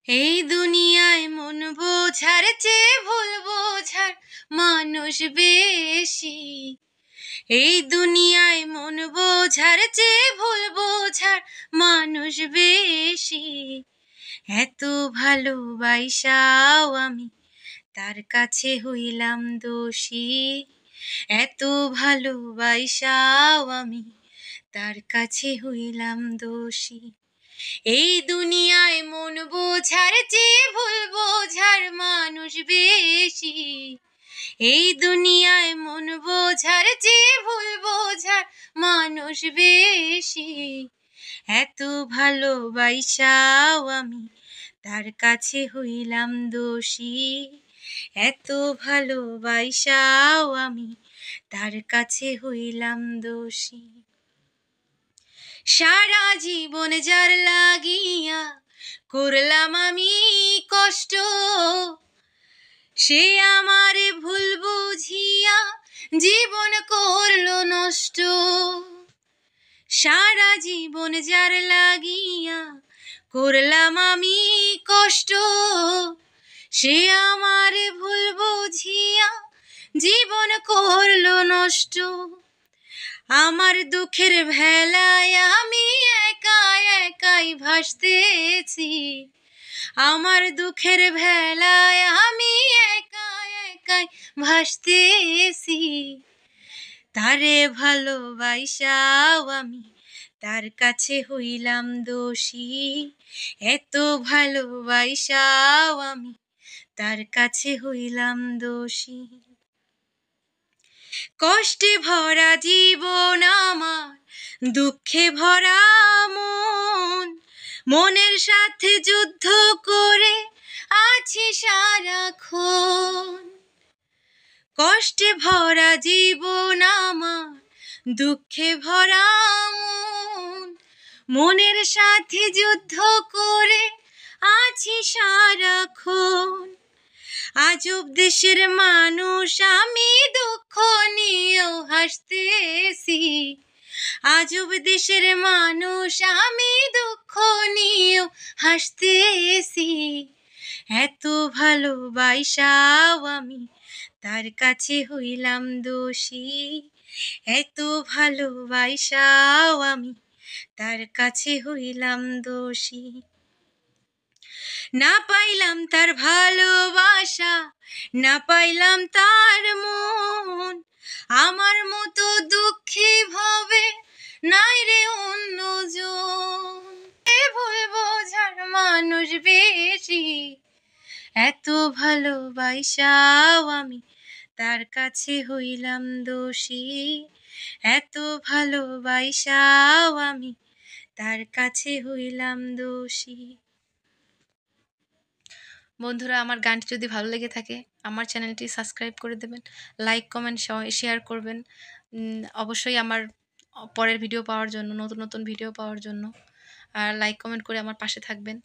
এই দুনিয়ায় মন বোঝার চেয়ে ভুল বোঝার মানুষ বেশি। এই দুনিয়ায় মন বোঝার চেয়ে ভুল বোঝার মানুষ বেশি। এত ভালোবাসাও আমি তার কাছে হইলাম দোষী। এত ভালোবাসাও আমি তার কাছে হইলাম দোষী। এই দুনিয়ায় মন বোঝার চেয়ে ভুল বোঝার মানুষ বেশি। এই দুনিয়ায় মন বোঝার চেয়ে ভুল বোঝার মানুষ বেশি। এত ভালোবাসাও আমি তার কাছে হইলাম দোষী। এত ভালোবাসাও আমি তার কাছে হইলাম দোষী। সারা জীবন যার লাগিয়া করলাম আমি কষ্ট, সে আমারে ভুল বুঝিয়া জীবন করলো নষ্ট। সারা জীবন যার লাগিয়া করলাম আমি কষ্ট, সে আমারে ভুল বুঝিয়া জীবন করলো নষ্ট। আমার দুঃখের ভেলায় আমি একা একাই ভাসতেছি। আমার দুঃখের ভেলায় আমি একা একাই ভাসতেছি। তারে ভালোবাসাও আমি তার কাছে হইলাম দোষী। এত ভালোবাসাও আমি তার কাছে হইলাম দোষী। কষ্টে ভরা জীবন আমার, দুঃখে ভরা মন, মনের সাথে যুদ্ধ করে আছি সারাক্ষণ। কষ্টে ভরা জীবন আমার, দুঃখে ভরা মন, মনের সাথে যুদ্ধ করে আছি সারাক্ষণ। আজব দেশের মানুষ আমি, দুঃখ নিয়েও হাসতেছি। আজব দেশের মানুষ আমি, দুঃখ নিয়েও হাসতেছি। এত ভালোবাসাও আমি তার কাছে হইলাম দোষী। এত ভালোবাসাও আমি তার কাছে হইলাম দোষী। না পাইলাম তার ভালোবাসা, না পাইলাম তার মন, আমার মতো দুঃখী ভাবে নাই রে অন্যজন। ভুল বোঝার মানুষ বেশি। এত ভালোবাসাও আমি তার কাছে হইলাম দোষী। এত ভালোবাসাও আমি তার কাছে হইলাম দোষী। বন্ধুরা, আমার গানটি যদি ভালো লেগে থাকে আমার চ্যানেলটি সাবস্ক্রাইব করে দেবেন, লাইক কমেন্ট শেয়ার করবেন। অবশ্যই আমার পরের ভিডিও পাওয়ার জন্য, নতুন নতুন ভিডিও পাওয়ার জন্য আর লাইক কমেন্ট করে আমার পাশে থাকবেন।